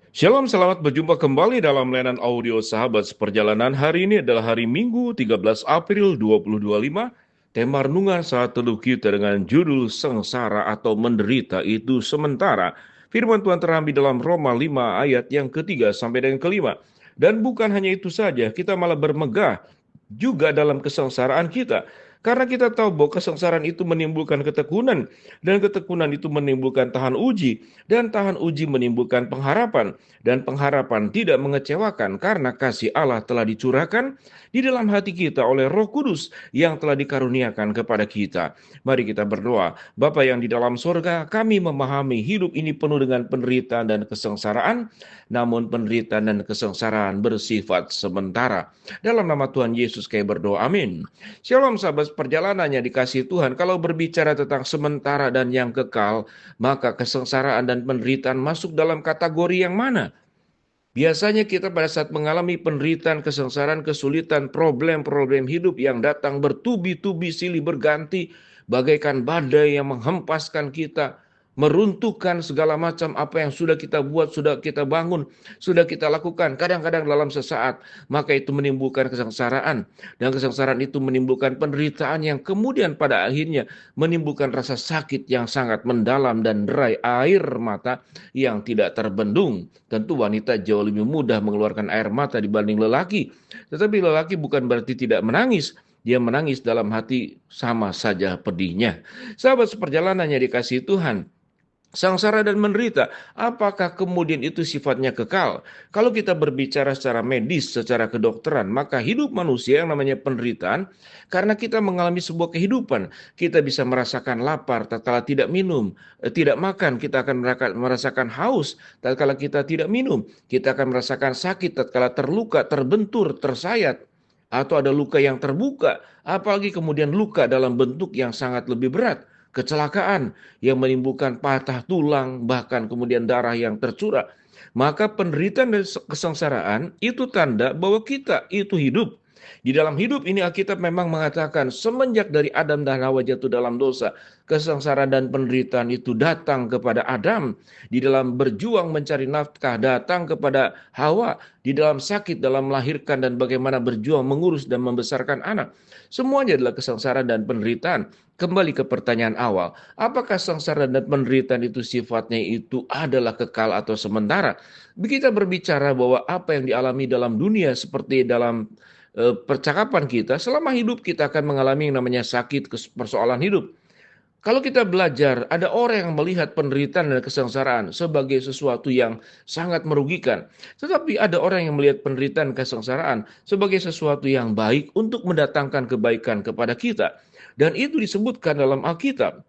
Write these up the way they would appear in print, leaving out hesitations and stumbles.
Shalom, selamat berjumpa kembali dalam layanan audio Sahabat Seperjalanan. Hari ini adalah hari Minggu 13 April 2025. Tema renungan saat teduh kita dengan judul Sengsara atau Menderita itu Sementara. Firman Tuhan terambil dalam Roma 5 ayat yang ketiga sampai dengan kelima. Dan bukan hanya itu saja, kita malah bermegah juga dalam kesengsaraan kita. Karena kita tahu bahwa kesengsaraan itu menimbulkan ketekunan, dan ketekunan itu menimbulkan tahan uji, dan tahan uji menimbulkan pengharapan, dan pengharapan tidak mengecewakan karena kasih Allah telah dicurahkan di dalam hati kita oleh Roh Kudus yang telah dikaruniakan kepada kita. Mari kita berdoa. Bapa yang di dalam sorga, kami memahami hidup ini penuh dengan penderitaan dan kesengsaraan, namun penderitaan dan kesengsaraan bersifat sementara. Dalam nama Tuhan Yesus kami berdoa, amin. Shalom sahabat perjalanannya dikasihi Tuhan. Kalau berbicara tentang sementara dan yang kekal, maka kesengsaraan dan penderitaan masuk dalam kategori yang mana? Biasanya kita pada saat mengalami penderitaan, kesengsaraan, kesulitan, problem-problem hidup yang datang bertubi-tubi silih berganti, bagaikan badai yang menghempaskan kita, meruntuhkan segala macam apa yang sudah kita buat, sudah kita bangun, sudah kita lakukan, kadang-kadang dalam sesaat, maka itu menimbulkan kesengsaraan. Dan kesengsaraan itu menimbulkan penderitaan yang kemudian pada akhirnya menimbulkan rasa sakit yang sangat mendalam dan derai air mata yang tidak terbendung. Tentu wanita jauh lebih mudah mengeluarkan air mata dibanding lelaki. Tetapi lelaki bukan berarti tidak menangis. Dia menangis dalam hati sama saja pedihnya. Sahabat seperjalanannya dikasihi Tuhan. Sengsara dan menderita, apakah kemudian itu sifatnya kekal? Kalau kita berbicara secara medis, secara kedokteran, maka hidup manusia yang namanya penderitaan, karena kita mengalami sebuah kehidupan, kita bisa merasakan lapar tatkala tidak minum, tidak makan, kita akan merasakan haus tatkala kita tidak minum, kita akan merasakan sakit tatkala terluka, terbentur, tersayat, atau ada luka yang terbuka, apalagi kemudian luka dalam bentuk yang sangat lebih berat. Kecelakaan yang menimbulkan patah tulang, bahkan kemudian darah yang tercurah. Maka penderitaan dan kesengsaraan itu tanda bahwa kita itu hidup. Di dalam hidup ini Alkitab memang mengatakan semenjak dari Adam dan Hawa jatuh dalam dosa, kesengsaraan dan penderitaan itu datang kepada Adam. Di dalam berjuang mencari nafkah datang kepada Hawa. Di dalam sakit, dalam melahirkan dan bagaimana berjuang mengurus dan membesarkan anak. Semuanya adalah kesengsaraan dan penderitaan. Kembali ke pertanyaan awal, apakah sengsara dan penderitaan itu sifatnya itu adalah kekal atau sementara? Kita berbicara bahwa apa yang dialami dalam dunia seperti dalam percakapan kita, selama hidup kita akan mengalami yang namanya sakit, persoalan hidup. Kalau kita belajar, ada orang yang melihat penderitaan dan kesengsaraan sebagai sesuatu yang sangat merugikan. Tetapi ada orang yang melihat penderitaan dan kesengsaraan sebagai sesuatu yang baik untuk mendatangkan kebaikan kepada kita. Dan itu disebutkan dalam Alkitab.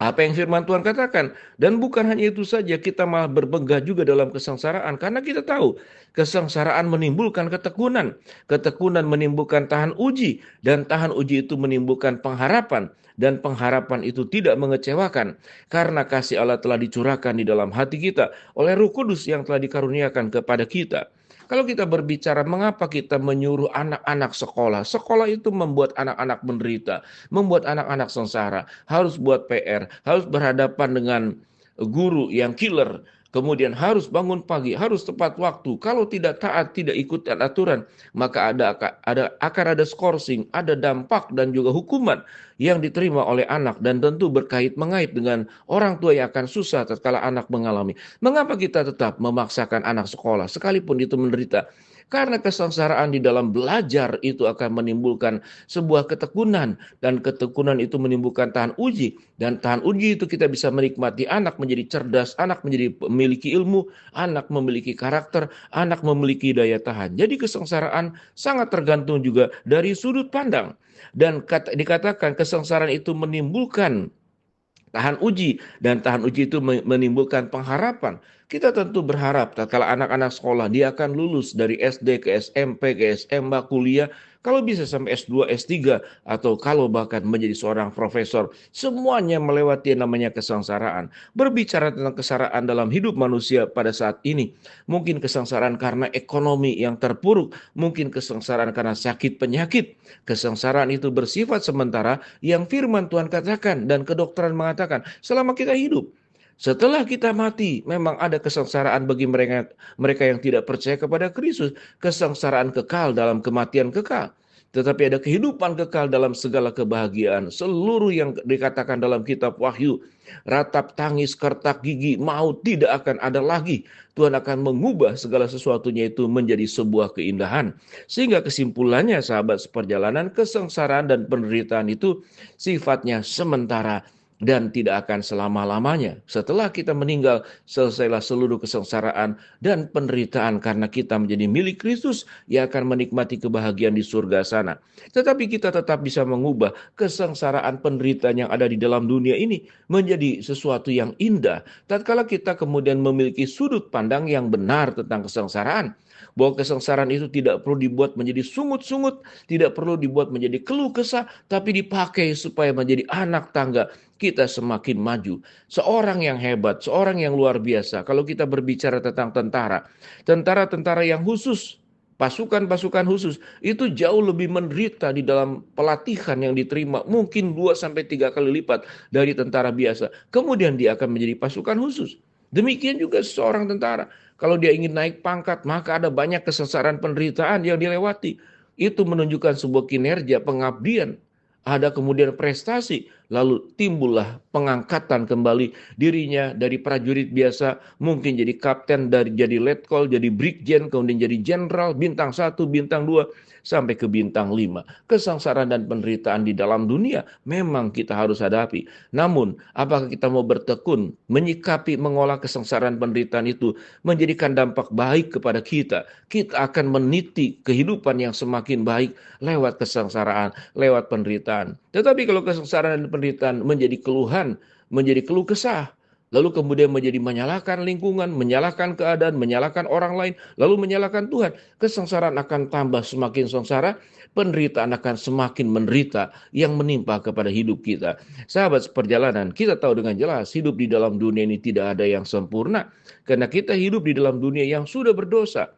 Apa yang firman Tuhan katakan. Dan bukan hanya itu saja, kita malah berbegah juga dalam kesengsaraan. Karena kita tahu, kesengsaraan menimbulkan ketekunan. Ketekunan menimbulkan tahan uji. Dan tahan uji itu menimbulkan pengharapan. Dan pengharapan itu tidak mengecewakan. Karena kasih Allah telah dicurahkan di dalam hati kita oleh Roh Kudus yang telah dikaruniakan kepada kita. Kalau kita berbicara mengapa kita menyuruh anak-anak sekolah. Sekolah itu membuat anak-anak menderita, membuat anak-anak sengsara, harus buat PR, harus berhadapan dengan guru yang killer, kemudian harus bangun pagi, harus tepat waktu. Kalau tidak taat, tidak ikut aturan, maka akan ada skorsing, ada dampak dan juga hukuman yang diterima oleh anak, dan tentu mengait dengan orang tua yang akan susah tatkala anak mengalami. Mengapa kita tetap memaksakan anak sekolah sekalipun itu menderita? Karena kesengsaraan di dalam belajar itu akan menimbulkan sebuah ketekunan, dan ketekunan itu menimbulkan tahan uji, dan tahan uji itu kita bisa menikmati anak menjadi cerdas, anak menjadi memiliki ilmu, anak memiliki karakter, anak memiliki daya tahan. Jadi kesengsaraan sangat tergantung juga dari sudut pandang, dan dikatakan kesengsaraan itu menimbulkan tahan uji, dan tahan uji itu menimbulkan pengharapan. Kita tentu berharap tatkala anak-anak sekolah dia akan lulus dari SD ke SMP ke SMA kuliah, kalau bisa sampai S2 S3, atau kalau bahkan menjadi seorang profesor, semuanya melewati yang namanya kesengsaraan. Berbicara tentang kesengsaraan dalam hidup manusia pada saat ini, mungkin kesengsaraan karena ekonomi yang terpuruk, mungkin kesengsaraan karena sakit penyakit. Kesengsaraan itu bersifat sementara yang firman Tuhan katakan dan kedokteran mengatakan selama kita hidup. Setelah kita mati, memang ada kesengsaraan bagi mereka mereka yang tidak percaya kepada Kristus, kesengsaraan kekal dalam kematian kekal. Tetapi ada kehidupan kekal dalam segala kebahagiaan. Seluruh yang dikatakan dalam kitab Wahyu, ratap tangis, kertak gigi, maut tidak akan ada lagi. Tuhan akan mengubah segala sesuatunya itu menjadi sebuah keindahan. Sehingga kesimpulannya sahabat seperjalanan, kesengsaraan dan penderitaan itu sifatnya sementara dan tidak akan selama-lamanya. Setelah kita meninggal, selesailah seluruh kesengsaraan dan penderitaan karena kita menjadi milik Kristus yang akan menikmati kebahagiaan di surga sana. Tetapi kita tetap bisa mengubah kesengsaraan penderitaan yang ada di dalam dunia ini menjadi sesuatu yang indah. Tatkala kita kemudian memiliki sudut pandang yang benar tentang kesengsaraan, bahwa kesengsaraan itu tidak perlu dibuat menjadi sungut-sungut, tidak perlu dibuat menjadi keluh kesah, tapi dipakai supaya menjadi anak tangga kita semakin maju. Seorang yang hebat, seorang yang luar biasa. Kalau kita berbicara tentang tentara, tentara-tentara yang khusus, pasukan-pasukan khusus, itu jauh lebih menderita di dalam pelatihan yang diterima, mungkin 2-3 kali lipat dari tentara biasa. Kemudian dia akan menjadi pasukan khusus. Demikian juga seorang tentara. Kalau dia ingin naik pangkat, maka ada banyak kesengsaraan penderitaan yang dilewati. Itu menunjukkan sebuah kinerja pengabdian. Ada kemudian prestasi, lalu timbullah pengangkatan kembali dirinya dari prajurit biasa, mungkin jadi kapten, dari jadi letkol, jadi brigjen, kemudian jadi jenderal, bintang 1, bintang 2, sampai ke bintang 5. Kesengsaraan dan penderitaan di dalam dunia memang kita harus hadapi. Namun, apakah kita mau bertekun, menyikapi, mengolah kesengsaraan penderitaan itu, menjadikan dampak baik kepada kita? Kita akan meniti kehidupan yang semakin baik lewat kesengsaraan, lewat penderitaan. Tetapi kalau kesengsaraan dan penderitaan menjadi keluhan, menjadi keluh kesah, lalu kemudian menjadi menyalahkan lingkungan, menyalahkan keadaan, menyalahkan orang lain, lalu menyalahkan Tuhan, kesengsaraan akan tambah semakin sengsara, penderitaan akan semakin menderita yang menimpa kepada hidup kita. Sahabat seperjalanan, kita tahu dengan jelas hidup di dalam dunia ini tidak ada yang sempurna, karena kita hidup di dalam dunia yang sudah berdosa,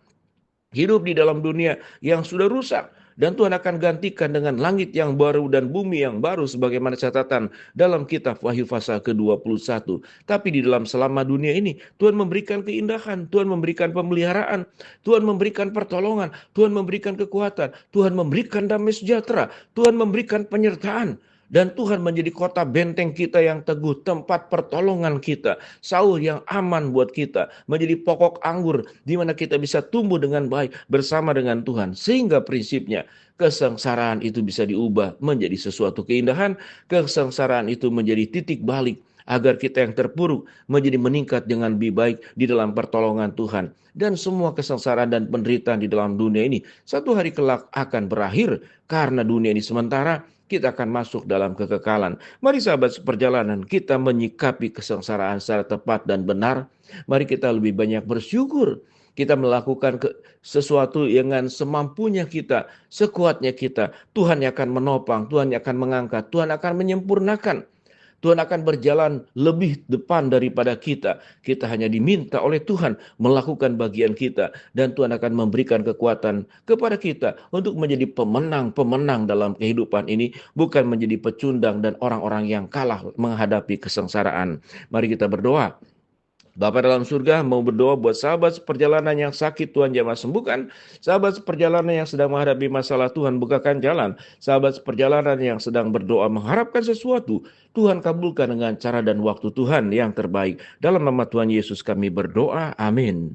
hidup di dalam dunia yang sudah rusak. Dan Tuhan akan gantikan dengan langit yang baru dan bumi yang baru sebagaimana catatan dalam kitab Wahyu pasal ke-21. Tapi di dalam selama dunia ini, Tuhan memberikan keindahan, Tuhan memberikan pemeliharaan, Tuhan memberikan pertolongan, Tuhan memberikan kekuatan, Tuhan memberikan damai sejahtera, Tuhan memberikan penyertaan. Dan Tuhan menjadi kota benteng kita yang teguh, tempat pertolongan kita, sauh yang aman buat kita, menjadi pokok anggur di mana kita bisa tumbuh dengan baik bersama dengan Tuhan. Sehingga prinsipnya kesengsaraan itu bisa diubah menjadi sesuatu keindahan, kesengsaraan itu menjadi titik balik agar kita yang terpuruk menjadi meningkat dengan lebih baik di dalam pertolongan Tuhan. Dan semua kesengsaraan dan penderitaan di dalam dunia ini satu hari kelak akan berakhir, karena dunia ini sementara, kita akan masuk dalam kekekalan. Mari sahabat seperjalanan, kita menyikapi kesengsaraan secara tepat dan benar. Mari kita lebih banyak bersyukur. Kita melakukan sesuatu dengan semampunya kita, sekuatnya kita. Tuhan yang akan menopang, Tuhan yang akan mengangkat, Tuhan akan menyempurnakan. Tuhan akan berjalan lebih depan daripada kita. Kita hanya diminta oleh Tuhan melakukan bagian kita. Dan Tuhan akan memberikan kekuatan kepada kita untuk menjadi pemenang-pemenang dalam kehidupan ini. Bukan menjadi pecundang dan orang-orang yang kalah menghadapi kesengsaraan. Mari kita berdoa. Bapa dalam surga, mau berdoa buat sahabat seperjalanan yang sakit, Tuhan jamah sembuhkan. Sahabat seperjalanan yang sedang menghadapi masalah, Tuhan bukakan jalan. Sahabat seperjalanan yang sedang berdoa mengharapkan sesuatu, Tuhan kabulkan dengan cara dan waktu Tuhan yang terbaik. Dalam nama Tuhan Yesus kami berdoa, amin.